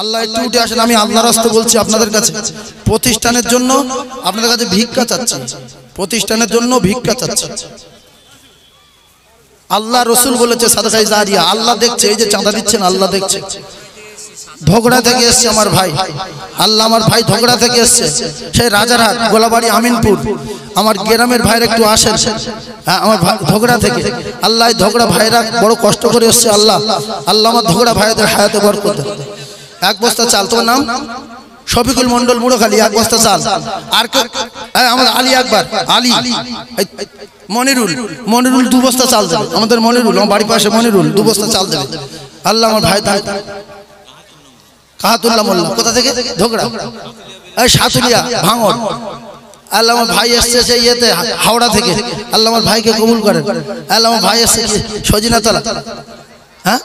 আল্লাহ একটু উঠে আসেন, আমি আল্লাহর রাস্তায় বলছি আপনাদের কাছে, প্রতিষ্ঠানের জন্য আপনাদের কাছে ভিক্ষা চাচ্ছি, প্রতিষ্ঠানের জন্য ভিক্ষা চাচ্ছি। আল্লাহ রসুল বলেছে সাদকায়ে জারিয়া, আল্লাহ দেখছে, এই যে চাঁদা দিচ্ছেন আল্লাহ দেখছে। ধগড়া থেকে এসছে আমার ভাই, আল্লাহ আমার ভাই ধগড়া থেকে এসছে, সেই রাজারহাট গোলাবাড়ি আমিনপুর, আমার গ্রামের ভাইরা একটু আসেন, হ্যাঁ আমার ধগড়া থেকে, আল্লাহ ধগড়া ভাইরা বড় কষ্ট করে এসছে, আল্লাহ আল্লাহ আমার ধগড়া ভাইদের হায়াতে বরকত। এক বস্তা চাল, তোমার নাম শফিকুল মন্ডল মুড়োখালী, এক বস্তা চাল। আর আমার আলী আকবর, আলী মনিরুল, মনিরুল 2 বস্তা চাল দেবে, আমাদের মনিরুল, আমার বাড়ির পাশে মনিরুল 2 বস্তা চাল দেবে। আল্লাহ আমার ভাই কাহাতুল্লাহ মোল্লা, কোথা থেকে? ধগড়া, এই সাতুলিয়া ভাঙড়। আল্লাহ আমার ভাই এসছে সেই ইয়েতে হাওড়া থেকে, আল্লাহ আমার ভাইকে কবুল করেন। আল্লাহ আমার ভাই এসছে সজিনাতলা, হ্যাঁ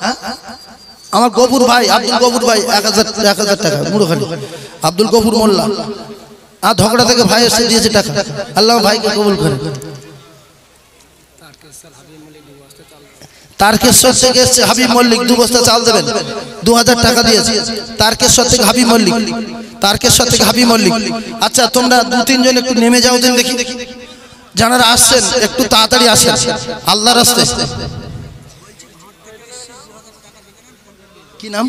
আমার গফুর ভাই, আব্দুল গফুর ভাই 1000 টাকা মুড়োখালী, আব্দুল গফুর মোল্লা। আর ধগড়া থেকে ভাই এসে দিয়েছে টাকা, আল্লাহ ভাইকে কবুল করেন। তারকেশ্বর থেকে এসছে হাবিব মল্লিক, 2 বস্তা চাল দেবেন, 2000 টাকা দিয়েছে। তারকেশ্বর থেকে হাবিব মল্লিক, তারকেশ্বর থেকে হাবিব মল্লিক। আচ্ছা তোমরা 2-3 জন একটু নেমে যাও দেন দেখি, যারা আসছেন একটু তাড়াতাড়ি আসেন আল্লাহর রাস্তায়। কি নাম?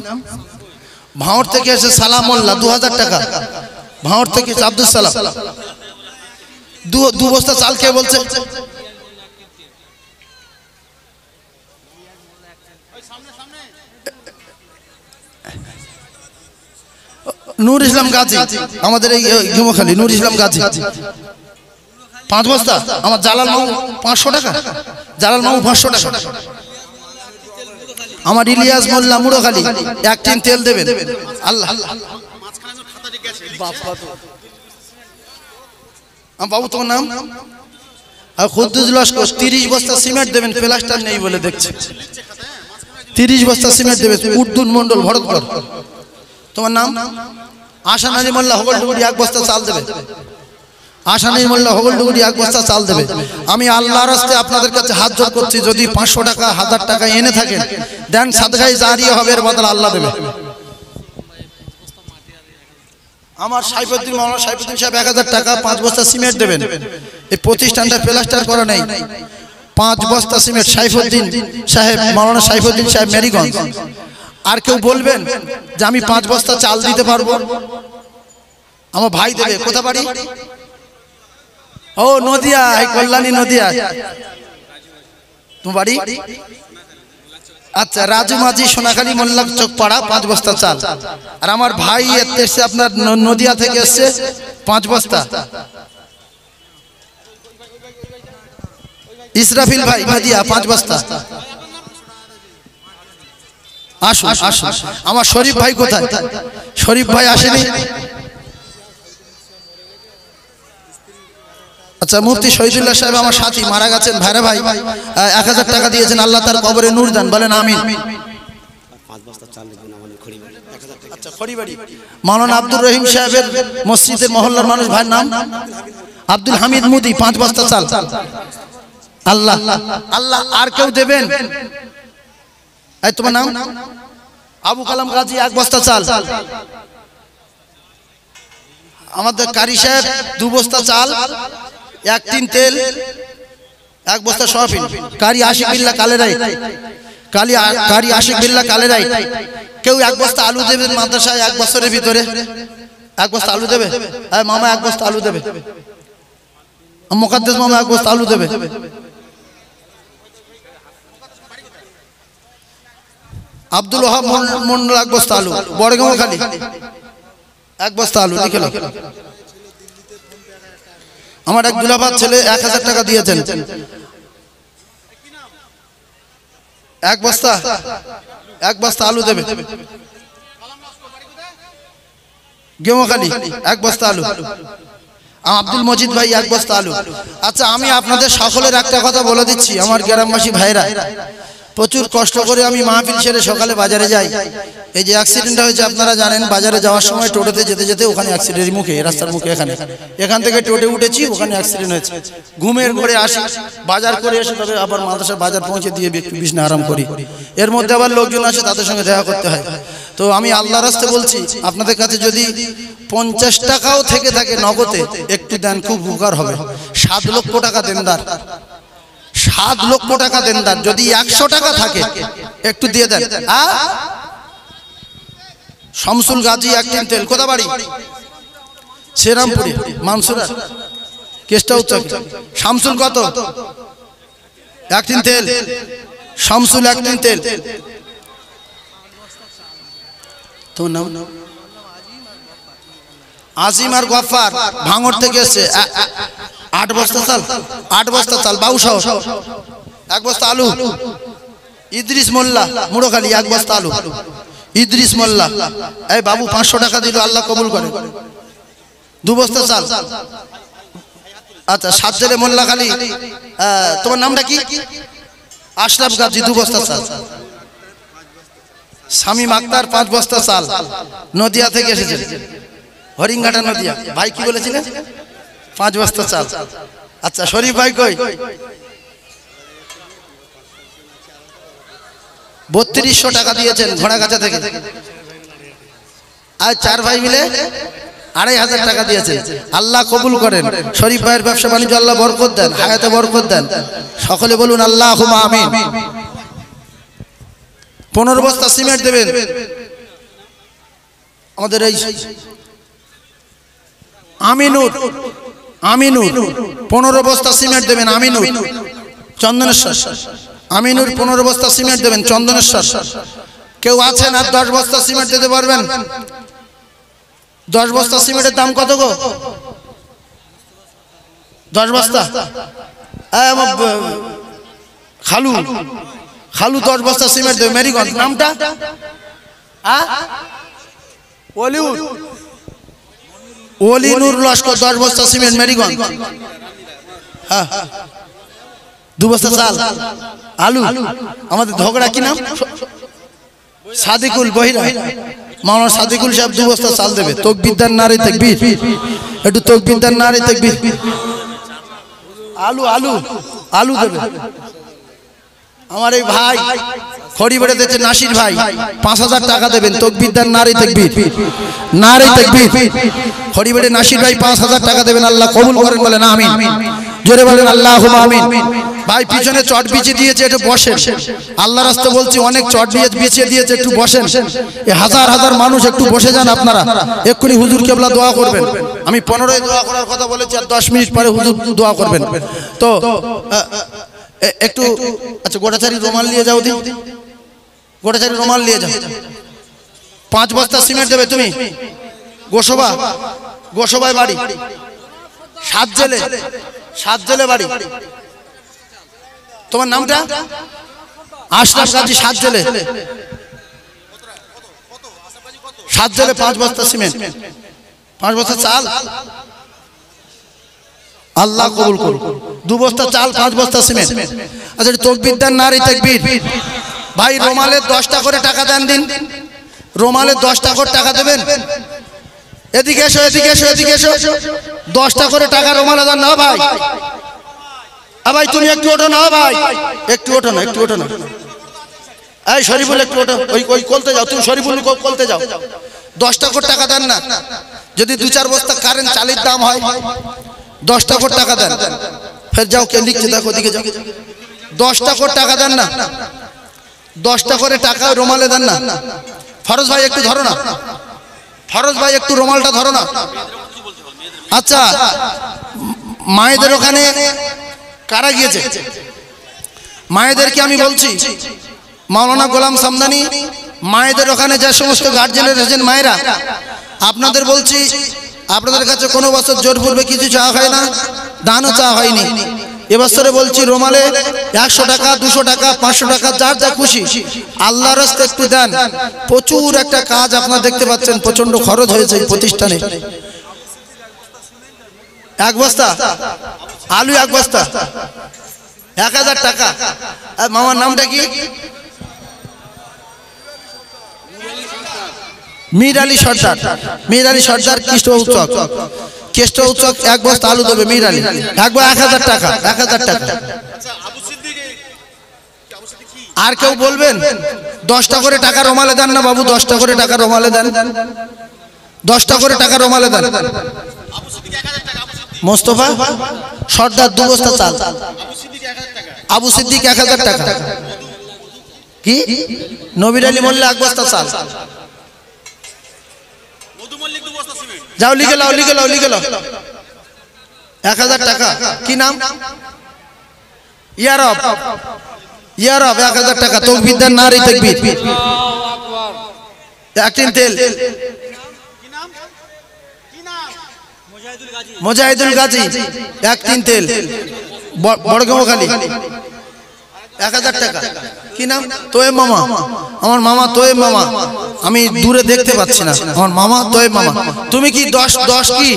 ভাঁড় থেকে এসে সালাম মোল্লা, 2000 টাকা। ভাঁড় থেকে আব্দুল সালাম, 2 বস্তা চাল কে বলছে? নূর ইসলাম গাজী, আমাদের এই ঘুমখালী নূর ইসলাম গাজী, 5 বস্তা। আমার জালাল মামু 500 টাকা, জালাল মামু 500 টাকা। আমার ইলিয়াস মোল্লা মুড়োখালী 1 টিন তেল দেবেন, আল্লাহ। বাবু তোমার নাম? আর খুদ্দুস লস্কর 30 বস্তা সিমেন্ট দেবেন, প্লাস্টার নেই বলে দেখছে। 30 বস্তা সিমেন্ট দেবে। উর্দুন মন্ডল ভরতপুর, তোমার নাম? আশান আলী মোল্লা হগলডুগুড়ি 1 বস্তা চাল দেবে। আশান আলী মোল্লা হগলডুগুড়ি 1 বস্তা চাল দেবে। আমি আল্লাহর রাস্তায় আপনাদের কাছে হাত জোড় করছি, যদি 500 টাকা 1000 টাকা এনে থাকেন দেন, সাদকায়ে জারিয়া হবে, এর বদলে আল্লাহ দেবে। আমার সাইফুদ্দিন, মাওলানা সাইফুদ্দিন সাহেব 1000 টাকা, 5 বস্তা সিমেন্ট দেবেন। এই প্রতিষ্ঠানটা প্লাস্টার করা নেই, 5 বস্তা সিমেন্ট সাইফুদ্দিন সাহেব, মাওলানা সাইফুদ্দিন সাহেব মেরিগঞ্জ। আর কেউ বলবেন যে আমি 5 বস্তা চাল দিতে পারবো, আমার ভাই দেবে। কোথা বাড়ি? ও নদিয়া, কল্যাণী নদিয়া তোমার বাড়ি? আচ্ছা রাজু মাঝি সোনাখালী মোল্লা চোখপাড়া 5 বস্তা চাল। আর আমার ভাই এসছে আপনার নদিয়া থেকে এসছে 5 বস্তা। ইসরাফিল ভাই নদিয়া 5 বস্তা। আসুন আসুন। আমার শরীফ ভাই কোথায়? শরীফ ভাই আসেনি। আচ্ছা মুফতি শহীদুল্লাহ সাহেব আমার সাথী, মারা গেছেন, ভাইরা ভাই 1000 টাকা দিয়েছেন, আল্লাহ তার কবরে নূর দান, বলেন আমিন। আচ্ছা খড়িবাড়ি মাওলানা আব্দুর রহিম সাহেবের মসজিদের মহল্লার মানুষ, ভাইয়ের নাম আব্দুল হামিদ মুদি, 5 বস্তা চাল। আল্লাহ আল্লাহ। আর কেউ দেবেন? এই তোমার নাম? আবু কালাম গাজী 1 বস্তা চাল। আমাদের কারি সাহেব 2 বস্তা চাল, 1 টিন তেল, 1 বস্তা সয়াবিন। কারি আশিক বিল্লাহ কালেরাই, কারি আশিক বিল্লাহ কালেরাই। কেউ 1 বস্তা আলু দেবেন মাদ্রাসায় 1 বছরের ভিতরে? 1 বস্তা আলু দেবে? মামা 1 বস্তা আলু দেবে। মুকাদ্দেস মামা 1 বস্তা আলু দেবে। আব্দুল ওহাব মন্ডল 1 বস্তা আলু। বড়গাঁও খালি 1 বস্তা আলু লিখে নাও। আমার এক দুলাভার ছেলে 1000 টাকা দিয়েছেন, 1 বস্তা 1 বস্তা আলু দেবে। গেমখালি 1 বস্তা আলু। আব্দুল মজিদ ভাই 1 বস্তা আলু। আচ্ছা আমি আপনাদের সকলের একটা কথা বলে দিচ্ছি, আমার গ্রামবাসী ভাইরা, প্রচুর কষ্ট করে আমি মাহফিল সেরে সকালে বাজারে যাই। এই যে অ্যাক্সিডেন্টটা হয়েছে আপনারা জানেন, বাজারে যাওয়ার সময় টোটোতে যেতে যেতে ওখানে অ্যাক্সিডেন্টের মুখে, রাস্তার মুখে, এখান থেকে টোটে উঠেছি, ওখানে অ্যাক্সিডেন্ট হয়েছে। ঘুমের ঘরে আসি, বাজার করে এসে তবে আবার মাদ্রাসার বাজার পৌঁছে দিয়ে একটু বিছনা আরাম করি। এর মধ্যে আবার লোকজন আসে, তাদের সঙ্গে দেখা করতে হয়। তো আমি আল্লাহর রাস্তে বলছি আপনাদের কাছে যদি 50 টাকাও থেকে থাকে নগদে একটু দেন, খুব উপকার হবে। 7 লক্ষ টাকা দেনদার, 7 লক্ষ টাকা দেনদার, যদি 100 টাকা থাকে একটু দিয়ে দেন। শামসুল গাজী একটিন তেল, কোথা বাড়ি? শ্রীরামপুরে, মানসুরা কেসটা উচ্চক। শামসুল কত? একটিন তেল, শামসুল একটিন তেল। তোমার নাম? আজিম আর গফার, ভাঙড় থেকে এসছে। 8 বস্তা চাল, 8 বস্তা চাল, বাউসহ 1 বস্তা আলু। ইদ্রিস মোল্লা মুড়োখালি 1 বস্তা আলু। ইদ্রিস মোল্লা, এই বাবু 500 টাকা দিল, আল্লাহ কবুল করে। 2 বস্তা চাল। আচ্ছা, 7 জেলে মোল্লা খালি। তোমার নামটা কি? আশরাফ গাজী, 2 বস্তা চাল। শামীম আক্তার 5 বস্তা চাল, নদিয়া থেকে এসেছে, হরিঙ্গাটা নদিয়া। ভাই কি বলেছিলেন? 5 বস্তা চাল। আচ্ছা, শরীফ ভাই কই? 3200 টাকা দিয়েছেন ঘোড়াগাছা থেকে। আর 4 ভাই মিলে 2500 টাকা দিয়েছেন, আল্লাহ কবুল করেন। শরীফ ভাইয়ের ব্যবসা বাণিজ্য আল্লাহ বরকত দেন, হায়াতে বরকত দেন। সকলে বলুন আল্লাহুম্মা আমিন। 15 বস্তা সিমেন্ট দেবেন আমাদের এই আমিনুর। 15 বস্তা সিমেন্ট দেবেন আমিনুর, চন্দনেশ্বর। আমিনুর 15 বস্তা সিমেন্ট দেবেন চন্দনেশ্বর। কেউ আছেন আর 10 বস্তা সিমেন্ট দিতে পারবেন? 10 বস্তা সিমেন্টের দাম কত গো? 10 বস্তা। খালু, খালু 10 বস্তা সিমেন্ট দেবে, মেরিগঞ্জ। নামটা? ওলিনুর লস্কর, 10 বস্তা সিমেন্ট, মেরিগঞ্জ। 2 বস্তা চাল, আলু। আমাদের ঝগড়া কি নাম? সাদিকুল বহিরা, মাওলানা সাদিকুল সাহেব 2 বস্তা চাল দেবে। তাকবীর নারে তাকবীর, একটু তাকবীর নারে তাকবীর। আলু, আলু, আলু দেবে। আমার এই ভাই খড়িবাড়ি দিয়েছে নাসির ভাই, 5000 টাকা দেবেন। তাকবীর নারে তাকবীর, নারে তাকবীর। খড়িবাড়ি নাসির ভাই 5000 টাকা দেবেন, আল্লাহ কবুল করেন, বলেন আমিন। জোরে বলেন আল্লাহুম্মা আমিন। ভাই পিছনে চট বিছিয়ে দিয়েছে, একটু বসেন। আল্লাহর রাস্তে বলছি, অনেক চট বিছিয়ে দিয়েছে, একটু বসেন। এই হাজার হাজার মানুষ একটু বসে যান আপনারা। এক্ষুনি হুজুর কেবলা দোয়া করবেন। আমি 15ই দোয়া করার কথা বলেছি, আর 10 মিনিট পরে হুজুর দোয়া করবেন। তো একটু, আচ্ছা গোটাচারি রুমাল নিয়ে যাও দিন, গোটাচারি রুমাল নিয়ে যাও। 5 বস্তা সিমেন্ট দেবে তুমি। গোসবা, গোসবায় বাড়ি, 7 জেলে, 7 জেলে বাড়ি। তোমার নামটা? আশরাফ গাজী, 7 জেলে। 7 জেলে 5 বস্তা সিমেন্ট, 5 বস্তা চাল, আল্লাহ কবুল করুন। 2 বস্তা চাল, 5 বস্তা সিমেন্ট। আচ্ছা, তাকবীর দেন নারে তাকবীর। ভাই রোমালে 10টা করে টাকা দেন দিন, রোমালে 10টা করে টাকা দেবেন। এদিকে এসো, এদিকে এসো, এদিকে এসো। 10টা করে টাকা রোমালে দেন না ভাই। ভাই তুমি একটু ওঠো না ভাই, একটু ওঠো না, একটু ওঠো না। এই শরীফুল একটু ওঠো, ওই কলতে যাও তুমি, শরীফুল কলতে যাও। 10টা করে টাকা দেন না। যদি 2-4 বস্তা কারেন্ট চালের দাম হয়, 10টা করে টাকা দেন। ফের যাও, কে লিখছে দেখো, ওদিকে যাও। 10টা করে টাকা দেন না, 10টা করে টাকা রোমালে দেন না। ফরজ ভাই একটু ধরো না, ফরজ ভাই একটু রুমালটা ধরো না। আচ্ছা, মায়েদের ওখানে কারা গিয়েছে? মায়েদেরকে আমি বলছি, মাওলানা গোলাম সামদানি, মায়েদের ওখানে যে সমস্ত গার্জেনের এসেছেন মায়েরা, আপনাদের বলছি, আপনাদের কাছে কোনো বছর জোর পূর্বে কিছু চাওয়া হয় না, দানও চাওয়া হয়নি। এবছরে বলছি রোমালে 100 টাকা, 200 টাকা, 500 টাকা, যার যা খুশি আল্লাহর রাস্তায় একটু দেন। প্রচুর একটা কাজ আপনারা দেখতে পাচ্ছেন, প্রচন্ড খরচ হয়েছে এই প্রতিষ্ঠানে। 1 বস্তা আলু, 1 বস্তা, 1000 টাকা। মামার নামটা কি? মীর আলী সর্দার, মীর আলী সর্দার, কৃষ্ণ উৎসব, কেষ্ট উৎসব। 1 বস্তা আলু দেবে মীর আলী, 1000 টাকা, 1000 টাকা। আর কেউ বলবেন? 10টা করে টাকা রোমালে দেন না বাবু, 10টা করে টাকা রোমালে দেন, 10টা করে টাকা রোমালে দেন। মোস্তফা সর্দার 2 বস্তা চাল, আবু সিদ্দিক 1000 টাকা, কি নবীর আলী মোল্লা 1 বস্তা চাল। যাও লিখে লাও, লিখে লাও, লিখে লাও। 1000 টাকা। কি নাম? ইয়ারব, ইয়ারব 1000 টাকা। তকবীর দেন, নারী তাকবীর। একটিন তেল, মুজাহিদুল গাজী 1 তেল, বড়গাঁওখালী 1000 টাকা। কি নাম? তোয়েব মামা, আমার মামা তোয়েব মামা, আমি দূরে দেখতে পাচ্ছি না, আমার মামা তোয়েব মামা। তুমি কি 10 কি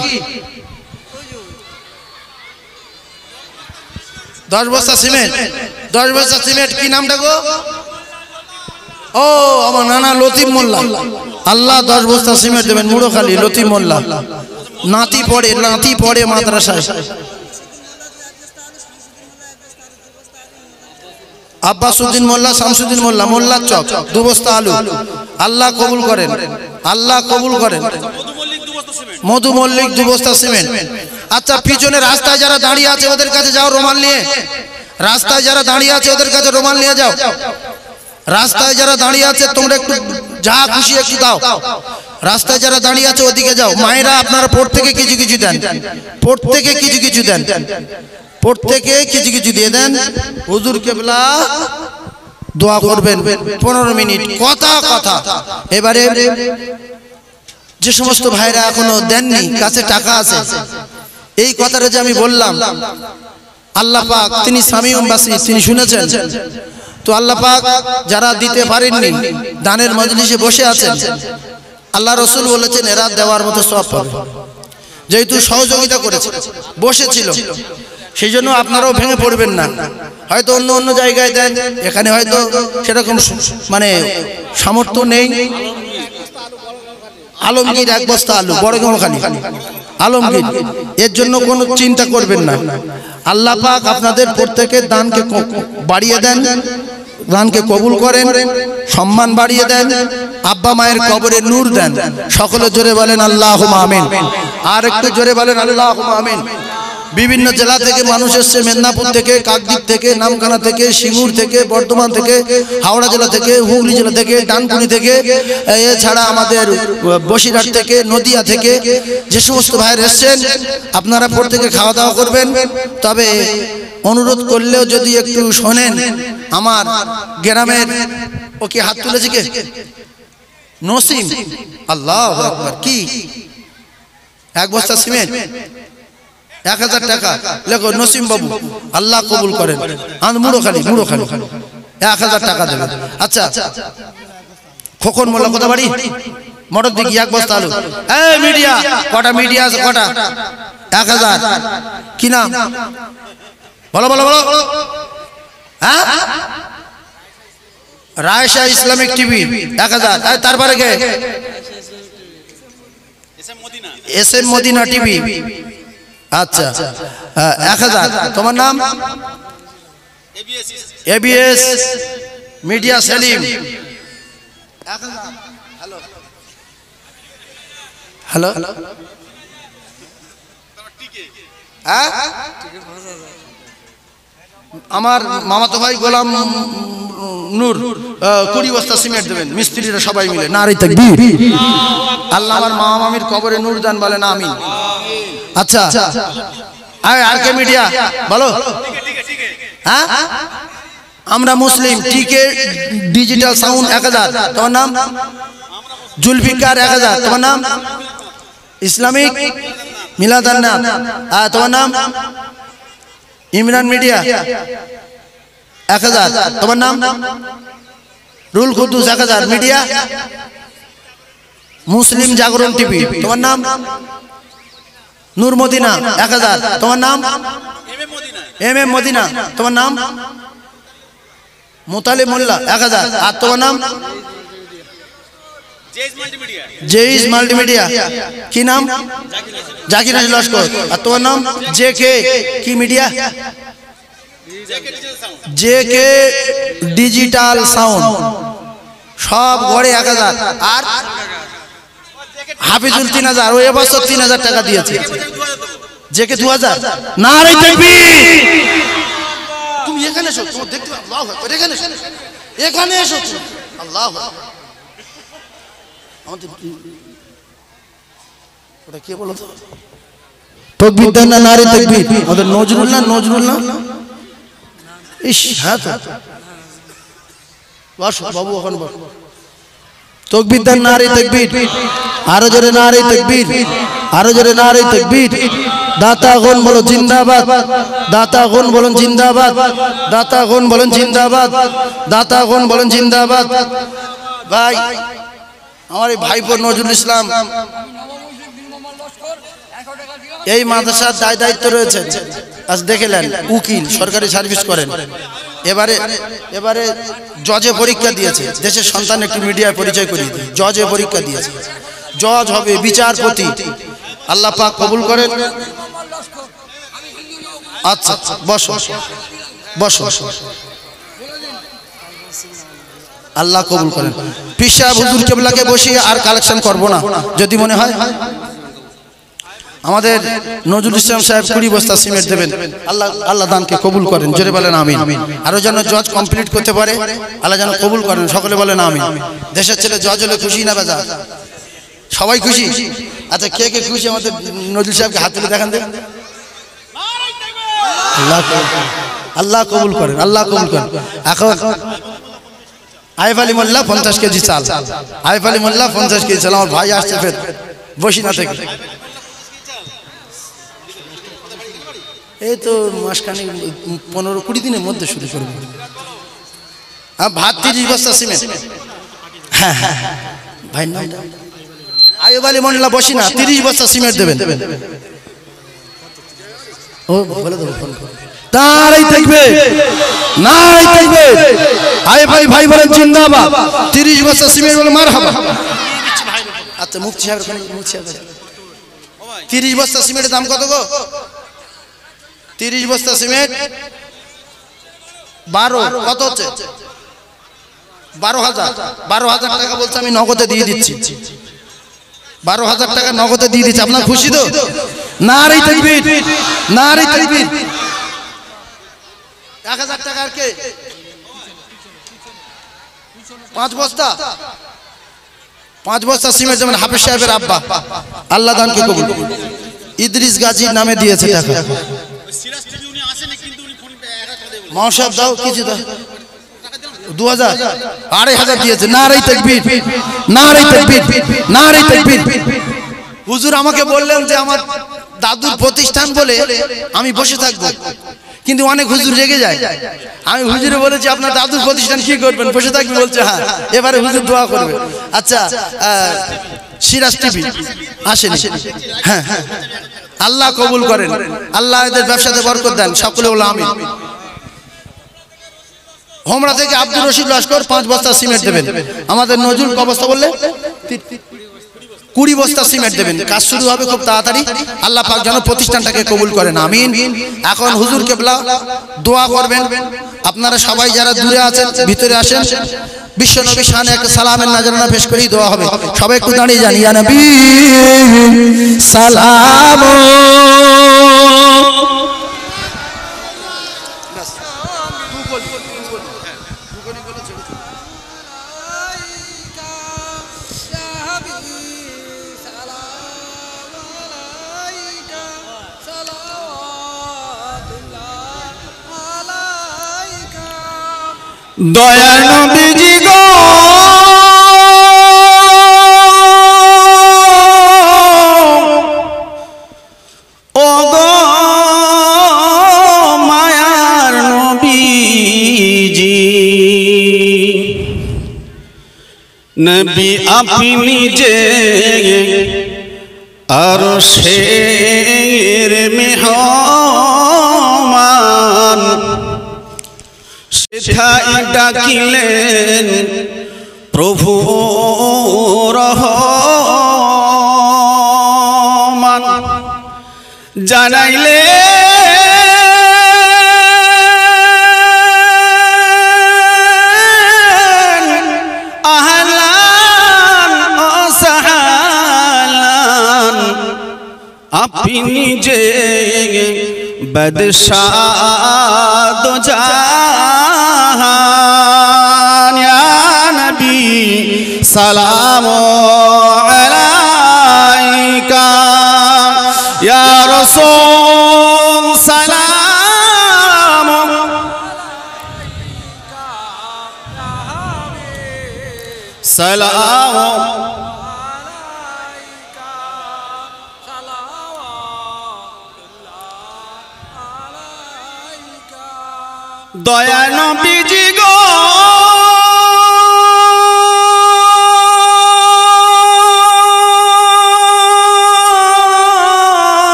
10 বস্তা সিমেন্ট, 10 বস্তা সিমেন্ট। কি নামটা গো? ও আমার নানা লতিফ মোল্লা, আল্লাহ 10 বস্তা সিমেন্ট দেবেন। মুড়োখালী লতিফ মোল্লা, নাতি পড়ে মাদ্রাসায়। আব্বাসউদ্দিন মোল্লা, শামসুদ্দিন মোল্লা, মোল্লার চক 2 বস্তা আলু। আল্লাহ কবুল করেন, আল্লাহ কবুল করেন। মধু মল্লিক 2 বস্তা সিমেন্ট। আচ্ছা, পিছনে রাস্তায় যারা দাঁড়িয়ে আছে ওদের কাছে যাও রুমাল নিয়ে, রাস্তায় যারা দাঁড়িয়ে আছে ওদের কাছে রুমাল নিয়ে যাও। রাস্তায় যারা দাঁড়িয়ে আছে তোমরা একটু যা খুশি একটু দাও। রাস্তায় যারা দাঁড়িয়ে আছে ওদিকে যাও। মায়েরা আপনারা প্রত্যেকে কিছু কিছু দেন, প্রত্যেকে কিছু কিছু দেন, প্রত্যেকে কিছু কিছু দিয়ে দেন। হুজুর কেবলা দোয়া করবেন 15 মিনিট, কথা। এবারে যে সমস্ত ভাইরা এখনো দেননি, কাছে টাকা আছে, এই কথাটা যে আমি বললাম, আল্লাহ পাক তিনি সামিউম বাসির, তিনি শুনেছেন। তো আল্লাহ পাক যারা দিতে পারেননি, দানের মজলিসে বসে আছেন, আল্লাহ রসুল বলেছেন এরা দেওয়ার মতো সওয়াব পাবে। যেহেতু সহযোগিতা করেছে, বসেছিল, সেই জন্য আপনারাও ভেঙে পড়বেন না। হয়তো অন্য জায়গায় দেন, এখানে হয়তো সেরকম মানে সামর্থ্য নেই। আলমগীর 1 বস্তা আলু, বড়গাঁওখালী আলমগীর, এর জন্য কোনো চিন্তা করবেন না। আল্লাহ পাক আপনাদের প্রত্যেকের দানকে বাড়িয়ে দেন, দানকে কবুল করেন, সম্মান বাড়িয়ে দেন, আব্বা মায়ের কবরে নূর দেন। সকলে জোরে বলেন আল্লাহুম্মা আমিন। আর একটু জোরে বলেন আল্লাহুম্মা আমিন। বিভিন্ন জেলা থেকে মানুষ এসছে, মেদিনীপুর থেকে, কাকদ্বীপ থেকে, নামখানা থেকে, সিঙ্গুর থেকে, বর্ধমান থেকে, হাওড়া জেলা থেকে, হুগলি জেলা থেকে, ডানকুনি থেকে, এছাড়া আমাদের বসিরহাট থেকে, নদিয়া থেকে, যে সমস্ত ভাইয়ের এসছেন আপনারা প্রত্যেকে খাওয়া দাওয়া করবেন। তবে অনুরোধ করলেও যদি একটু শোনেন, আমার গ্রামের ও কি হাত তুলেছে কে? নসিম, আল্লাহু আকবার। কি 1 বস্তা সিমেন্ট, 1000 টাকা লেখো নসিম বাবু, আল্লাহ কবুল করেন। মুড়োখালী 1000 টাকা দেবেন। আচ্ছা, খোকন মোল্লা কোথা বাড়ি? মোটর দিকে 1 বস্তা আলু। এই মিডিয়া, কটা মিডিয়া আছে? কটা? 1000। কি নাম? বলো বলো বলো। হ্যাঁ, রায়শা ইসলামিক টিভি 1000। তারপরে কে? SM Medina TV. আচ্ছা, 1000। তোমার নাম? ABS media Selim 1000। Hello hello, হ্যাঁ, আমার মামাতো ভাই গোলাম নূর 20 বস্তা সিমেন্ট দেবেন, মিস্ত্রিরা সবাই মিলে। নারী তাকবীর। আল্লাহ আমার মামা মামির কবরে নূর দান বলেন আমিন। আচ্ছা, আর কে মিডিয়া বলো? হ্যাঁ, আমরা মুসলিম টিকে ডিজিটাল সাউন্ড 1000। তোমার নাম? জুলফিকার 1000। তোমার নাম? ইসলামিক মিলাদান্নাত। তোমার নাম? ইমরান মিডিয়া 1000। তোমার নাম? Rule Kuddus 1000 media. মুসলিম জাগরণ টিভি। তোমার নাম? নূর মদিনা 1000। তোমার নাম? MM মদিনা। তোমার নাম? মুতালিব মোল্লা 1000। আর তোমার নাম? জেইস মাল্টিমিডিয়া। কি নাম? জাকির লস্কর। আর তোমার নাম? JK কি মিডিয়া? জেকে ডিজিটাল সাউন্ড সব গড়ে 1000 আর হাফিজুল 3000 ও এবছর 3000 টাকা দিয়েছে জেকে 2000 নারে তাকবীর তুমি এখানে এসো তুমি দেখতে আল্লাহু আকবার এখানে এসো আল্লাহু আকবার আমাদের ওটা কে বলো তো তাকবীর দেন না নারে তাকবীর আমাদের নজরুল না ইস হ্যাঁ তো বসো বাবু ওখানে বসো তাকবীর দেন নারে তাকবীর আরো জোরে নারে তাকবীর আরো জোরে নারে তাকবীর দাতাগণ বলো জিন্দাবাদ দাতাগণ বলেন জিন্দাবাদ দাতাগণ বলেন জিন্দাবাদ দাতাগণ বলেন জিন্দাবাদ ভাই আমার এই ভাইপো নজরুল ইসলাম এই মাদ্রাসার দায়িত্ব রয়েছে আজ দেখলেন উকিল সরকারি সার্ভিস করেন এবারে জজে পরীক্ষা দিয়েছে দেশের সন্তান একটু মিডিয়ায় পরিচয় করিয়ে দিই জজে পরীক্ষা দিয়েছে জজ হবে বিচারপতি আল্লাহ পাক কবুল করেন আচ্ছা বসো বসো আল্লাহ কবুল করেন পীর সাহেব হুজুর কেবলাকে বসিয়ে আর কালেকশন করব না যদি মনে হয় আমাদের নজরুল ইসলাম সাহেব 20 বস্তা সিমেন্ট দেবেন আল্লাহ দানকে কবুল করেন জোরে বলেন আমিন আরো যেন জজ কমপ্লিট করতে পারে আল্লাহ যেন কবুল করেন সকলে বলেন আমিন দেশের ছেলে জজ হলে খুশি না বেজা সবাই খুশি আচ্ছা কে কে খুশি আমাদের নজরুল সাহেবকে হাত তুলে দেখান দেন আল্লাহ কবুল করেন আল্লাহ কবুল করেন এখন আইফ আলী মোল্লা 50 কেজি চাল আইফ আলী মোল্লা 50 কেজি চাল আমার ভাই আসছে ফের বসিনা থেকে এই তো মাসখানেক 15-20 দিনের মধ্যে শুরু করব ভাত 30 বস্তা সিমেন্ট হ্যাঁ ভাই না আইফ আলী মোল্লা বসিনা 30 বস্তা সিমেন্ট দেবেন ও বলে দেবো ফোন করে তারাই থাকবে নাই থাকবে আয় ভাই বলেন জিন্দাবাদ 30 বস্তা সিমেন্ট বলে মারহাবা আচ্ছা মুফতি সাহেব মুফতি সাহেব 30 বস্তা সিমেন্টের দাম কত গো 30 বস্তা সিমেন্ট 12 কত হচ্ছে 12000 টাকা বলছে আমি নগদে দিয়ে দিচ্ছি 12000 টাকা নগদে দিয়ে দিচ্ছি আপনারা খুশি তো নারে তাকবীর নারে তাকবীর 1000 টাকা আর কে 5 বস্তা সিমেন্ট যেমন হাফেজ সাহেবের আব্বা আল্লাহ দানকে কবুল ইদ্রিস গাজীর নামে দিয়েছে টাকা মাওসাব দাও কিছু দাও 2000 2500 দিয়েছে নারে তাকবীর নারে তাকবীর নারে তাকবীর হুজুর আমাকে বললেন যে আমার দাদুর প্রতিষ্ঠান বলে আমি বসে থাকবো কিন্তু অনেক হুজুর রেগে যায় আমি হুজুরে বলেছি আপনার দাদুর প্রতিষ্ঠান কি করবেন বসে থাকবেন বলছে হ্যাঁ এবারে হুজুর দোয়া করবে আচ্ছা সিরাজ টিভি আসেন হ্যাঁ আল্লাহ কবুল করেন আল্লাহ এদের ব্যবসাতে বরকত দেন সকলে বলো আমিন হোমরা থেকে আব্দুর রশিদ লস্কর 5 বস্তা সিমেন্ট দেবেন আমাদের নজরুল ক বস্তা বললে 20 বস্তা সিমেন্ট দেবেন কাজ শুরু হবে খুব তাড়াতাড়ি আল্লাহ পাক যেন প্রতিষ্ঠানটাকে কবুল করেন আমিন এখন হুজুর কেবলা দোয়া করবেন আপনারা সবাই যারা দূরে আছেন ভিতরে আসেন বিশ্ব নবী শানে এক সালামের নাজরানা পেশ করেই দোয়া হবে সবাই একটু দাঁড়িয়ে যান ইয়া নবী সালাম দয়া নবীজি গো ও গো মায়ার নবীজি নবী আপনি যে আরশের মেহমান সেথায় ডাকিলেন প্রভু রহমান জানাইলেন আপনি যে বাদশাহ দো জাহান ইয়া নবী সালাম আলাইকা ইয়া রাসূল সালাম সালাম দয়া নবীজি গো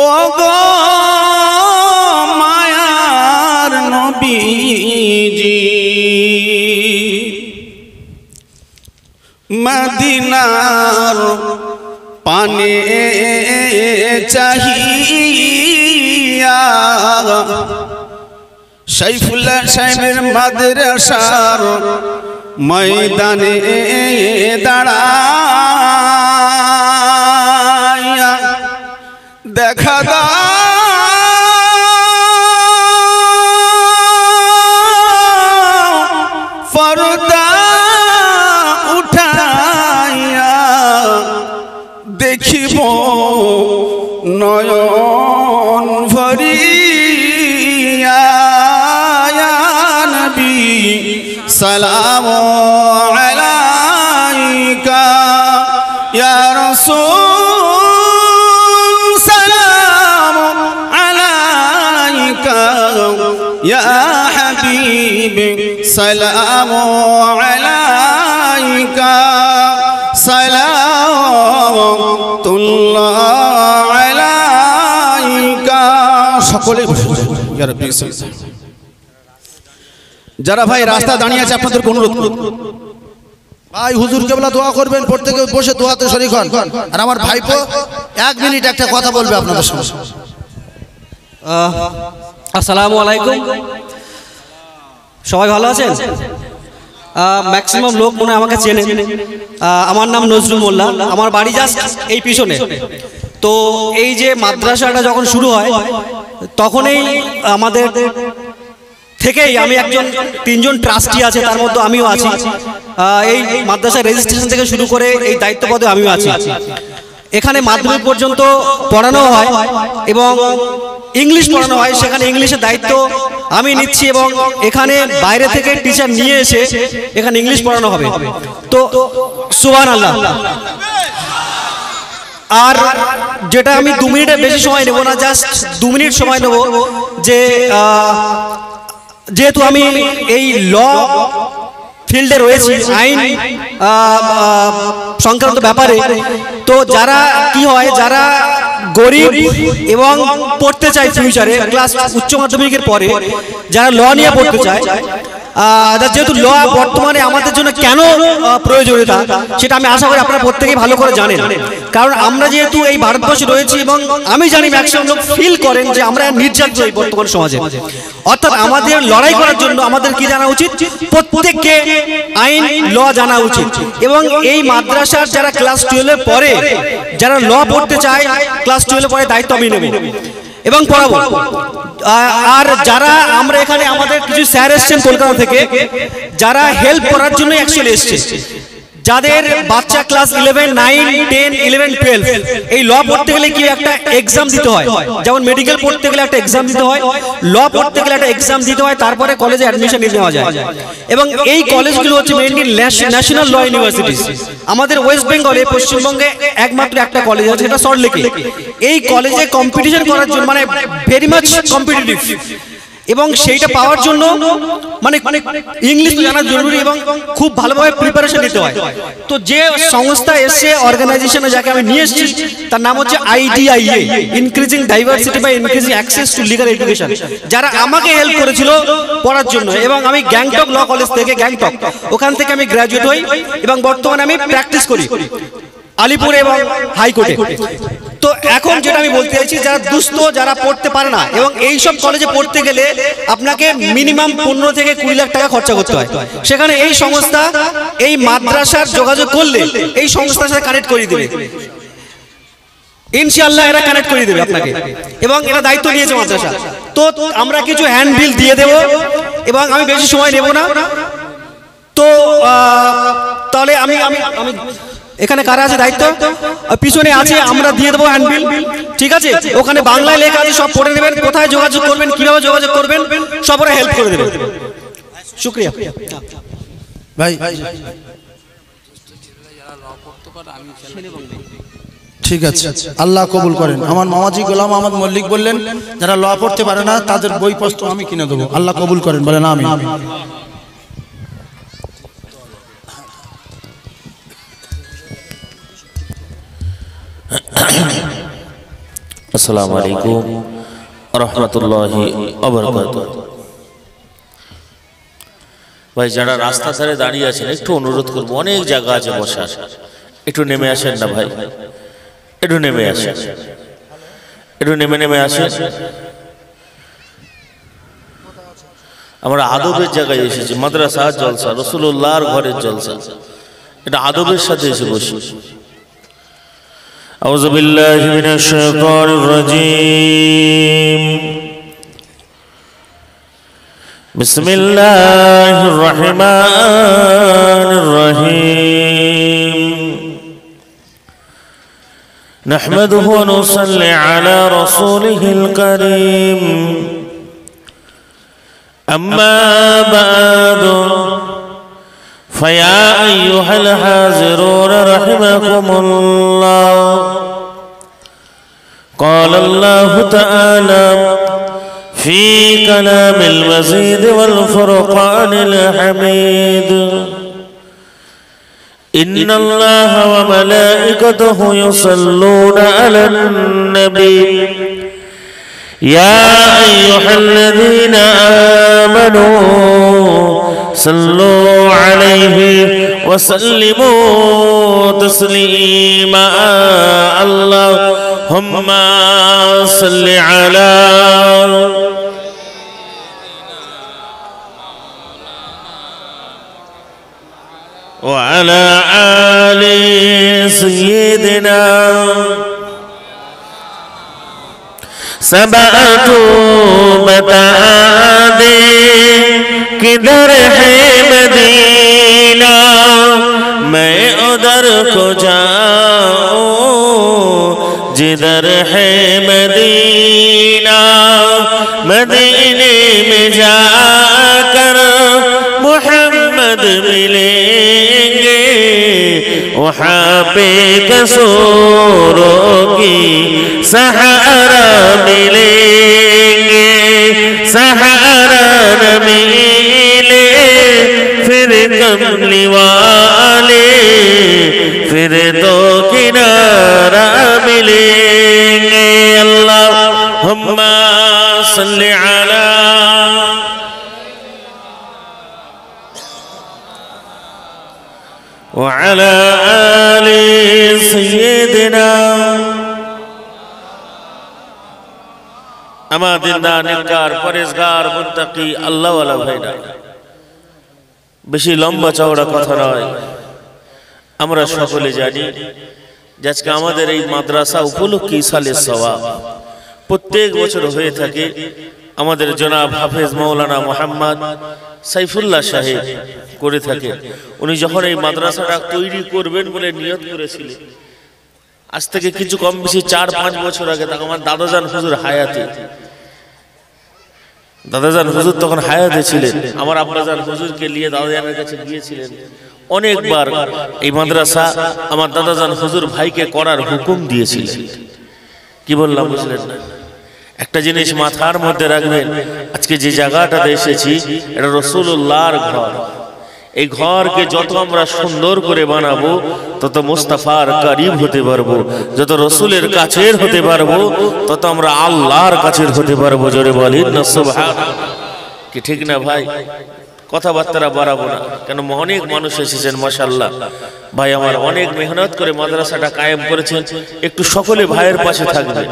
ও গো মায়ার নবীজি মদিনার পানে চাহিয়া সাইফুল্লাহ সাহেবের মাদ্রাসার ময়দানে দাঁড়ায়া দেখা দাও পর্দা উঠাইয়া দেখিব নয়ন ভরিয়া ইয়া নবী সালাম আলাইকা ইয়া রাসূল সালাম আলাইকা ইয়া হাবিব সালাম আলাইকা সালাতুল্লাহ আলাইকা। সকলে যারা ভাই রাস্তা দাঁড়িয়ে আছে আপনাদের অনুরোধ ভাই হুজুর কেবলা দোয়া করবেন, প্রত্যেকে বসে দোয়াতে শরীক হন। আর আমার ভাইপো 1 মিনিট একটা কথা বলবে আপনাদের সঙ্গে। আসসালামু আলাইকুম, সবাই ভালো আছেন? ম্যাক্সিমাম লোক মনে হয় আমাকে চেনে। আমার নাম নজরুল মোল্লা, আমার বাড়ি জাস্ট এই পিছনে। তো এই যে মাদ্রাসাটা যখন শুরু হয় তখনই আমাদের থেকেই আমি একজন 3 জন ট্রাস্টি আছে, তার মধ্যে আমিও আছি। এই মাদ্রাসা রেজিস্ট্রেশন থেকে শুরু করে এই দায়িত্ব পদে আমিও আছি। এখানে মাধ্যমিক পর্যন্ত পড়ানো হয় এবং ইংলিশ পড়ানো হয়, সেখানে ইংলিশের দায়িত্ব আমি নিচ্ছি এবং এখানে বাইরে থেকে টিচার নিয়ে এসে এখানে ইংলিশ পড়ানো হবে। তো সুবহানাল্লাহ। আর যেটা আমি 2 মিনিটের বেশি সময় নেব না, জাস্ট 2 মিনিট সময় নেব, যে যেহেতু আমি এই ল ফিল্ডে রয়েছি আইন সংক্রান্ত ব্যাপারে, তো যারা কি হয়, যারা গরিব এবং পড়তে চায় ফিউচারে ক্লাস উচ্চ মাধ্যমিকের পরে, যারা ল নিয়ে পড়তে চায়, যেহেতু ল বর্তমানে আমাদের জন্য কেন প্রয়োজনীয়তা সেটা আমি আশা করি আপনারা প্রত্যেকেই ভালো করে জানেন। কারণ আমরা যেহেতু এই ভারতবর্ষে রয়েছি এবং আমি জানি ম্যাক্সিমাম লোক ফিল করেন যে আমরা নির্যাতিত এই বর্তমান সমাজে। অর্থাৎ আমাদের লড়াই করার জন্য আমাদের কি জানা উচিত, প্রত্যেককে আইন ল জানা উচিত। এবং এই মাদ্রাসার যারা ক্লাস 12 পরে, যারা ল পড়তে চায় ক্লাস 12 পরে, দায়িত্ব আমি নেব এবং পড়াবো। আর যারা আমরা এখানে আমাদের কিছু স্যার এসছেন কলকাতা থেকে, যারা হেল্প করার জন্য অ্যাকচুয়ালি এসছে, যাদের বাচ্চা ক্লাস 11, 9, 10, 11, 12 এই ল পড়তে গেলে কি একটা এক্সাম দিতে হয়, যেমন মেডিকেল পড়তে গেলে একটা এক্সাম দিতে হয়, ল পড়তে গেলে একটা এক্সাম দিতে হয়, তারপরে কলেজে অ্যাডমিশন নিতে নেওয়া যায়। এবং এই কলেজগুলো হচ্ছে মেইনলি ন্যাশনাল ল ইউনিভার্সিটিজ। আমাদের ওয়েস্ট বেঙ্গলে, পশ্চিমবঙ্গে একমাত্র একটা কলেজ আছে, সেটা সল্টলেকে। এই কলেজে কম্পিটিশন করার জন্য মানে ভেরি মাচ কম্পিটিটিভ, এবং সেইটা পাওয়ার জন্য মানে ইংলিশ জানা জরুরি এবং খুব ভালোভাবে প্রিপারেশন নিতে হয়। তো যে সংস্থা এসে অর্গানাইজেশনে যাকে আমি নিয়ে এসেছি তার নাম হচ্ছে IDIA, increasing diversity by increasing access to legal education, যারা আমাকে হেল্প করেছিল পড়ার জন্য। এবং আমি গ্যাংটক ল কলেজ থেকে, গ্যাংটক, ওখান থেকে আমি গ্র্যাজুয়েট হই এবং বর্তমানে আমি প্র্যাকটিস করি আলিপুরে এবং হাইকোর্টে। তো এখন যেটা আমি বলতে চাইছি, যারা দুস্থ, যারা পড়তে পারে না, এবং এই সব কলেজে পড়তে গেলে আপনাকে মিনিমাম 15 থেকে 20 লাখ টাকা খরচা করতে হয়। সেখানে এই সংস্থা এই মাদ্রাসার যোগাযোগ করলে এই সংস্থার সাথে কানেক্ট করিয়ে দেবে, ইনশাআল্লাহ এরা কানেক্ট করিয়ে দেবে আপনাকে, এবং এরা দায়িত্ব নিয়েছে মাদ্রাসা। তো আমরা কিছু হ্যান্ড বিল দিয়ে দেব, এবং আমি বেশি সময় নেব না। তো তাহলে আমি আমি আমি এখানে কারা আছে দায়িত্ব, পিছনে আছে, আমরা দিয়ে দেবো হ্যান্ডবিল, ঠিক আছে? ওখানে বাংলায় লেখা আছে, সব পড়ে নেবেন, কোথায় যোগাযোগ করবেন, কিভাবে যোগাযোগ করবেন, সব ওরা হেল্প করে দেবে। শুক্রিয়া ভাই। ঠিক আছে, আল্লাহ কবুল করেন। আমার মামাজি গোলাম আহমদ মল্লিক বললেন যারা ল পড়তে পারে না তাদের বইপত্র আমি কিনে দেবো। আল্লাহ কবুল করেন, বলেন আমিন। আসসালামু আলাইকুম রহমতুল্লাহি ওয়া বারাকাতুহু। ভাই যারা রাস্তা ধারে দাঁড়িয়ে আছেন একটু অনুরোধ করবো, অনেক জায়গা আছে বসার, একটু নেমে আসেন না ভাই, একটু নেমে আসেন, একটু নেমে আসেন। আমরা আদবের জায়গায় এসেছি, মাদ্রাসা জলসা, রাসূলুল্লাহর ঘরের জলসা, এটা আদবের সাথে এসে বসি। أعوذ بالله من الشيطان الرجيم بسم الله الرحمن الرحيم نحمده ونصلي على رسوله الكريم أما بعد فيا أيها الحاضرون رحمكم الله قال الله تعالى في كلام المزيد والفرقان الحميد إن الله وملائكته يصلون على النبي يا أيها الذين آمنوا صلوا عليه وسلموا تسليما اللهم صل على وعلى آل سيدنا سبعة بتادي किधर है मदीना मैं उधर को जाऊं जिधर है मदीना मदीने में जाकर मोहम्मद मिलेंगे वहाँ पे कसूरों की सहारा मिलेंगे सहारा न मिले फिर कमली वाले फिर दो किनारा मिलेंगे अल्लाहुम्मा सल्ली अला व अला आलि सय्यिदिना আমাদের নেককার পরেজগার মুত্তাকি আল্লাহ ওয়ালা ভাইরা, বেশি লম্বা চওড়া কথা নয়। আমরা সকলে জানি যে আজকে আমাদের এই মাদ্রাসা উপলক্ষে ইসালের সওয়াব প্রত্যেক বছর হয়ে থাকে। আমাদের জনাব হাফেজ মাওলানা মোহাম্মদ সাইফুল্লাহ সাহেব করে থাকে। উনি যখন এই মাদ্রাসাটা তৈরি করবেন বলে নিয়ত করেছিলেন, আজ থেকে কিছু কম বেশি 4-5 বছর আগে, তখন আমার দাদাজান হুজুর হায়াতে, দাদাজান হুজুর তখন হায়াতে ছিলেন। আমার আব্বাজান হুজুরকে নিয়ে দাদাজানের কাছে গিয়েছিলেন অনেকবার। এই মাদ্রাসা আমার দাদাজান হুজুর ভাইকে করার হুকুম দিয়েছিলেন। কি বললাম বুঝলেন না? একটা জিনিস মাথার মধ্যে রাখবেন, আজকে যে জায়গাটাতে এসেছি এটা রাসূলুল্লাহর ঘর। এই ঘরকে যত আমরা সুন্দর করে বানাবো তত মুস্তাফার করিব হতে পারবো, যত রসুলের কাছের হতে পারবো তত আমরা আল্লাহর কাছের হতে পারবো। জোরে বলেন না সুবহানাল্লাহ। কি ঠিক না ভাই? কথাবার্তা বাড়াবো না, কেন অনেক মানুষ এসেছেন মাশাআল্লাহ। ভাই আমার অনেক মেহনত করে মাদ্রাসাটা কায়েম করেছেন, একটু সকলে ভাইয়ের পাশে থাকবেন।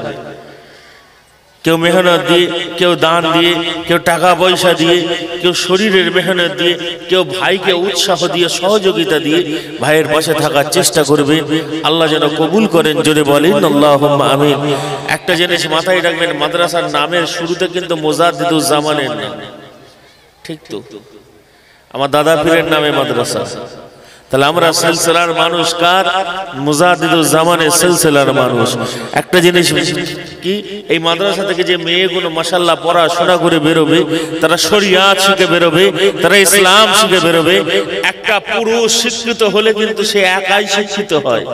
কেউ মেহনত দিয়ে, কেউ দান দিয়ে, কেউ টাকা পয়সা দিয়ে, কেউ শরীরের মেহনত দিয়ে, কেউ ভাইকে উৎসাহ দিয়ে, সহযোগিতা দিয়ে ভাইয়ের পাশে থাকার চেষ্টা করবে। আল্লাহ যেন কবুল করেন, জোরে বলেন আল্লাহুম্মা আমিন। একটা জিনিস মাথায় রাখবেন, মাদ্রাসার নামের শুরুতে কিন্তু মুজাদ্দিদুজ্জামানের নাম, ঠিক তো? আমার দাদা পীরের নামে মাদ্রাসা, তাহলে আমরা সিলসিলার মানুষ কার? মুজাদ্দিদুজ্জামানের সিলসিলার মানুষ। একটা জিনিস কি, এই মাদ্রাসা থেকে যে মেয়েগুলো মাশাআল্লাহ পড়াশোনা করে বেরোবে, তারা শরিয়াত শিখে বেরোবে, তারা ইসলাম শিখে বেরোবে। একটা পুরুষ শিক্ষিত হলে কিন্তু সে একাই শিক্ষিত হয়,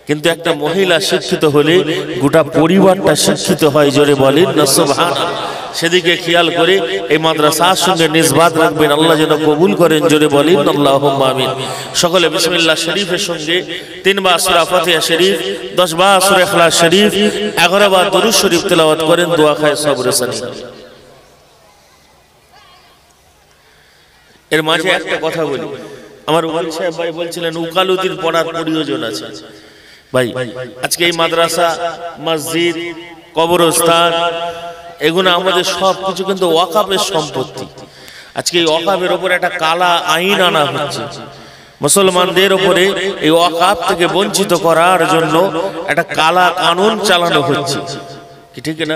কিন্তু একটা মহিলা শিক্ষিত হলে গোটা পরিবারটা শিক্ষিত হয়, জোরে বলেন না সুবহানাল্লাহ। সেদিকে খেয়াল করে এই মাদ্রাসার সঙ্গে নিসবাত রাখবেন, আল্লাহ যেন কবুল করেন, জোরে বলেন আল্লাহুম্মা আমিন। সকলে বিসমিল্লাহ শরীফের সঙ্গে 3 বার সূরা ফাতিহা শরীফ, 10 বার সূরা ইখলাস শরীফ, 11 বার দরুদ শরীফ তেলাওয়াত করেন, দোয়া খায় সবর সানি। এর মাঝে একটা কথা বলি, আমার ওয়াল সাহেব ভাই বলছিলেন উকালতির পড়ার প্রয়োজন আছে। ভাই আজকে এই মাদ্রাসা, মসজিদ, কবরস্থান, এগুলো আমাদের সব কিছু কিন্তু ওয়াকাফের সম্পত্তি। আজকে এই ওয়াকাফের উপরে একটা কালা আইন আনা হচ্ছে, মুসলমানদের উপরে এই ওয়াকাফ থেকে বঞ্চিত করার জন্য একটা কালা কানুন চালানো হচ্ছে, কি ঠিক না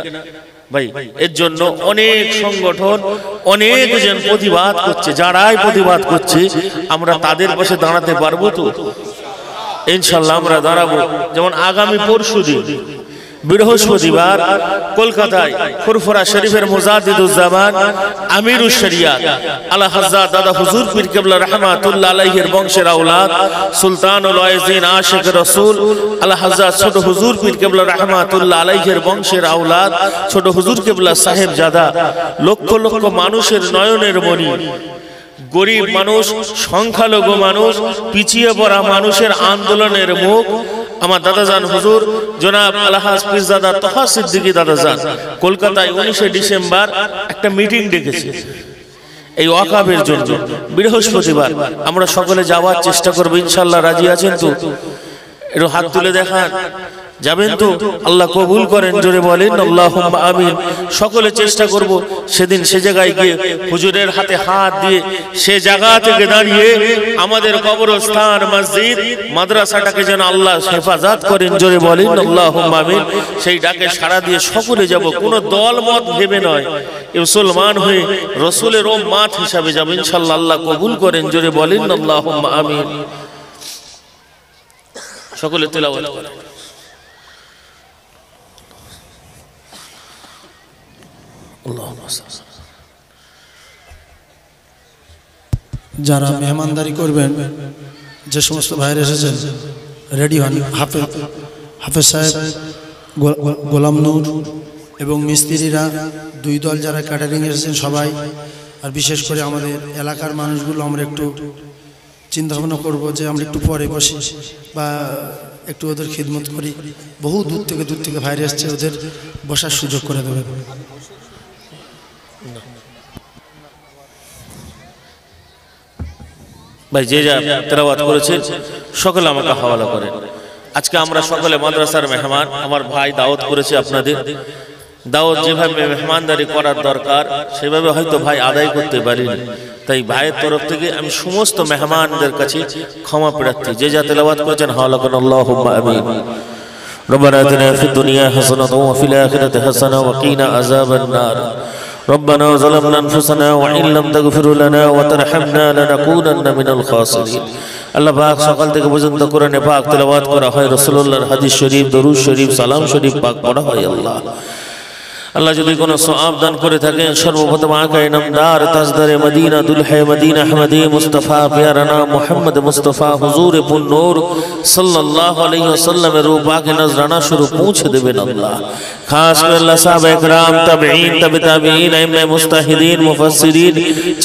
ভাই? এর জন্য অনেক সংগঠন, অনেক জন প্রতিবাদ করছে। যারাই প্রতিবাদ করছে আমরা তাদের পাশে দাঁড়াতে পারবো তো? ইনশাআল্লাহ আমরা দাঁড়াবো। যেমন আগামী পরশুদিন বৃহস্পতিবার কলকাতায় ফুরফুরা শরীফের মুজাদ্দিদুজ্জামান আমিরুশ শরিয়াত আলা হযরত দাদা হুজুর পীর কিবলা রাহমাতুল্লাহ আলাইহির বংশের আওলাদ সুলতানুল ওয়াইজিন আশিক রাসূল আলা হযরত ছোট হুজুর পীর কিবলা রাহমাতুল্লাহ আলাইহির বংশের আওলাদ ছোট হুজুর কিবলা সাহেবজাদা, লক্ষ লক্ষ মানুষের নয়নের মণি, গরিব মানুষ, সংখ্যালঘু মানুষ, পিছিয়ে পড়া মানুষের আন্দোলনের মুখ আমার দাদাজান হুজুর জনাব আলহাজ পীরজাদা তহা সিদ্দিকী দাদাজান কলকাতায় 19শে ডিসেম্বর একটা মিটিং ডেকেছে এই ওয়াকাফের জন্য। বৃহস্পতিবার আমরা সকলে যাওয়ার চেষ্টা করব, ইনশাআল্লাহ। রাজি আছেন তো? একটু হাত তুলে দেখান, যাবেন তো? আল্লাহ কবুল করেন, জোরে বলেন আল্লাহুম্মা আমিন। সকলে চেষ্টা করব সেদিন সে জায়গায় গিয়ে হুজুরের হাতে হাত দিয়ে সে জায়গা থেকে দাঁড়িয়ে আমাদের কবরস্থান, মসজিদ, মাদ্রাসাটাকে যেন আল্লাহ হেফাজত করেন, জোরে বলেন আল্লাহুম্মা আমিন। সেই ডাকে সাড়া দিয়ে সকলে যাব, কোনো দল মত ভেবে নয়, মুসলমান হয়ে রাসূলের উম্মত হিসাবে যাব ইনশাআল্লাহ। আল্লাহ কবুল করেন, জোরে বলেন আল্লাহুম্মা আমিন। সকলে তেলাওয়াত করেন। যারা মেহমানদারি করবেন, যে সমস্ত ভাইয়ের এসেছেন রেডি হন। হাফেজ সাহেব, গোলাম নূর এবং মিস্ত্রিরা, 2 দল যারা ক্যাটারিং এসেছেন সবাই, আর বিশেষ করে আমাদের এলাকার মানুষগুলো আমরা একটু চিন্তা ভাবনা করবো যে আমরা একটু পরে বসি বা একটু ওদের খিদমত করি। বহু দূর থেকে ভাইরে এসছে, ওদের বসার সুযোগ করে দেবে। ভাই যে যা তেলাওয়াত করেছেন সকলে আমাকে হাওয়ালা করেন। আজকে আমরা সকলে মাদ্রাসার মেহমান, আমার ভাই দাওয়াত করেছে আপনাদের। দাওয়াত যেভাবে মেহমানদারি করার দরকার সেভাবে হয়তো ভাই আদায় করতে পারিনি, তাই ভাইয়ের তরফ থেকে আমি সমস্ত মেহমানদের কাছে ক্ষমা প্রার্থী। যে যা তেলাওয়াত করেছেন হাওয়ালা করেন আল্লাহুম্মা আমিন। ربنا آتنا في الدنيا حسنة وفي الآخرة حسنة وقنا عذاب النار ربنا ظلمنا أنفسنا وإن لم تغفر لنا وترحمنا لنكونن من الخاسرين। আল্লাহ পাক সকাল থেকে পর্যন্ত কোরআনে পাক তেলাওয়াত করা হয়, রাসূলুল্লাহর হাদিস শরীফ, দরুদ শরীফ, সালাম শরীফ পাক পড়া হয়। আল্লাহ যদি কোনো সওয়াব দান করে থাকেন, সর্বপ্রথম আকা ইনামদার তাজদারে মদিনা, দুলহে মদিনা, আহমদে মুস্তাফা, প্যারানা মুহাম্মদ মুস্তাফা হুজুরে পুন্নূর সাল্লাল্লাহু আলাইহি ওয়াসাল্লামের রূহ পাকে নজরানা শুরু পৌঁছে দেবেন আল্লাহ। খাস করে আল্লাহ সাহাবা একরাম, তাবেঈন, তাবে তাবেঈন, আইম্মে মুস্তাহিদিন, মুফাসসিরিন,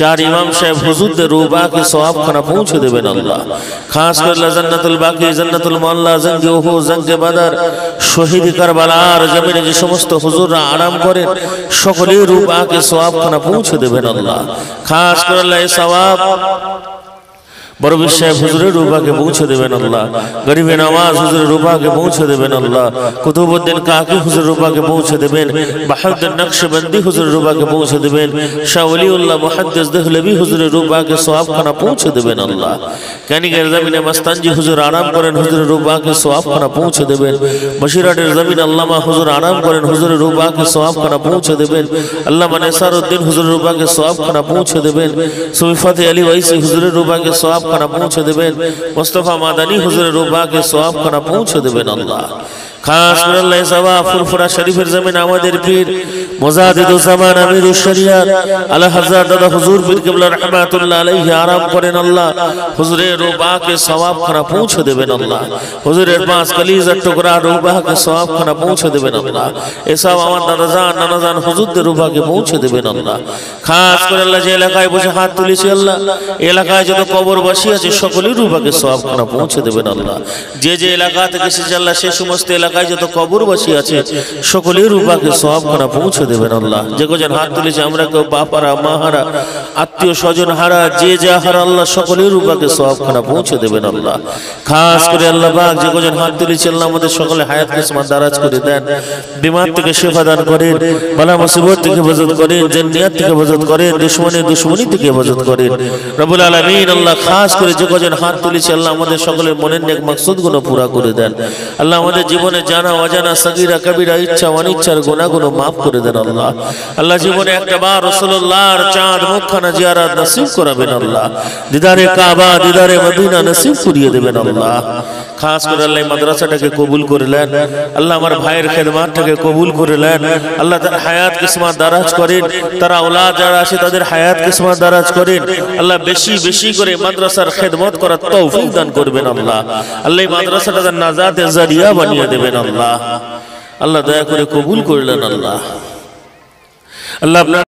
4 ইমাম সাহেব হুজুরদের রূহ পাকে সওয়াব খানা পৌঁছে দেবেন আল্লাহ। খাস করে আল্লাহ জান্নাতুল বাকি, জান্নাতুল মুআল্লা, জঙ্গে উহুদ, জঙ্গে বদর, শহীদ কারবালার জমিনে যে সমস্ত হুজুররা আরাম করেন সকলের রূপাকে সওয়াবখানা পৌঁছে দেবেন আল্লাহ। খাস করে আল্লাহ এই সওয়াব বড় সাহেব হুজুরের রূপাকে পৌঁছে দেবেন আল্লাহ। গরিবে নওয়াজ হুজুরের রূপাকে পৌঁছে দেবেন আল্লাহ। কুতুবউদ্দিন কাকি হুজুরের রূপাকে পৌঁছে দেবেন। বাহাউদ্দিন নকশবন্দি হুজুরের রূপাকে পৌঁছে দেবেন। শাহ ওলিউল্লাহ মুহাদ্দিস দেহলভী হুজুরের রূপাকে সওয়াবখানা পৌঁছে দেবেন আল্লাহ। কানিকের জমিনে মাস্তানজি হুজুর আরাম করেন, হুজুরের রূপাকে সওয়াবখানা পৌঁছে দেবেন। বসিরহাটের জমিনে আল্লামা হুজুর আরাম করেন, হুজুরের রূপাকে সওয়াবখানা পৌঁছে দেবেন। আল্লামা নেসারউদ্দিন হুজুরের রূপাকে সওয়াবখানা পৌঁছে দেবেন। সুফি ফাতে আলী ওয়াইসি হুজুরের রূপাকে সওয়াব খানা পৌঁছে দেবেন। মুস্তাফা মাদানী হুজুরের রূপাকে সওয়াব খানা পৌঁছে দেবেন আল্লাহ। খাস করে আল্লাহ সওয়াব ফুরফুরা শরীফের জমিন আমাদের পীর মুজাদ্দিদুজ জামান আমিরুশ শরিয়াত আলা হযরত দাদা হুজুর পীর কিবলা রাহমাতুল্লাহ আলাইহি আরাম করেন আল্লাহ। হুজুরের রূপাকে সওয়াব খানা পৌঁছে দেবেন আল্লাহ। হুজুরের পাঁচ কলিজার টুকরা রূপাকে সওয়াব খানা পৌঁছে দেবেন আল্লাহ। এসব আমার দাদাজান নানাজান হুজুরদের রূপাকে পৌঁছে দেবেন আল্লাহ। খাস করে আল্লাহ যে এলাকায় বসে হাত তুলেছি আল্লাহ, এলাকায় যত কবরবাসী আছে সকলের রূপাকে সওয়াব খানা পৌঁছে দেবেন আল্লাহ। যে যে এলাকা থেকে এসেছে আল্লাহ সে সমস্ত এলাকায় যত কবরবাসী আছে সকলের রূপাকে সওয়াব খানা পৌঁছে দেবেন আল্লাহ। যে কজন হাত তুলেছে আমরা কেউ বাপারা মাহারা আত্মীয় স্বজন হারা যে যা হারা আল্লাহ সকলের রূপাকে সওয়াব খানা পৌঁছে দেবেন আল্লাহ। খাস করে আল্লাহ পাক যে কজন হাত তুলেছে আল্লাহ আমাদের সকলে হায়াত কিসমত দারাজ করে দেন, বিমার থেকে শিফা দান করেন, বালা মুসিবত থেকে হেফাজত করেন, জান্নাত থেকে হেফাজত করেন, দুশমনি থেকে হেফাজত করেন রব্বুল আলামিন। আল্লাহ খাস করে যে কজন হাত তুলেছে আল্লাহ আমাদের সকলের মনের নেক মাকসুদগুলো পুরা করে দেন আল্লাহ। আমাদের জীবনে জানা অজানা সগীরা কবিরা ইচ্ছা অনিচ্ছার গুনাহগুলো মাফ করে দেন আল্লাহ। আল্লাহ জীবনে একটা বার রাসূলুল্লাহর চাঁদ মুখখানা জিয়ারত নসিব করাবেন আল্লাহ। দিদারে কাবা দিদারে মদিনা নসিব করিয়ে দেবেন আল্লাহ। খাস করে আল্লাহ মাদ্রাসাটাকে কবুল করলেন আল্লাহ, আমার ভাইয়ের খেদমতটাকে কবুল করলেন আল্লাহ। তার হায়াত কিসমত দারাজ করেন, তারা আওলাদ যারা আছে তাদের হায়াত কিসমত দারাজ করেন আল্লাহ। বেশি বেশি করে মাদ্রাসার খেদমত করার তৌফিক দান করবেন আল্লাহ। আল্লাহ মাদ্রাসাটা তার নাজাতের জারিয়া বানিয়ে দেবেন আল্লাহ। আল্লাহ দয়া করে কবুল করলেন আল্লাহ। আল্লাহ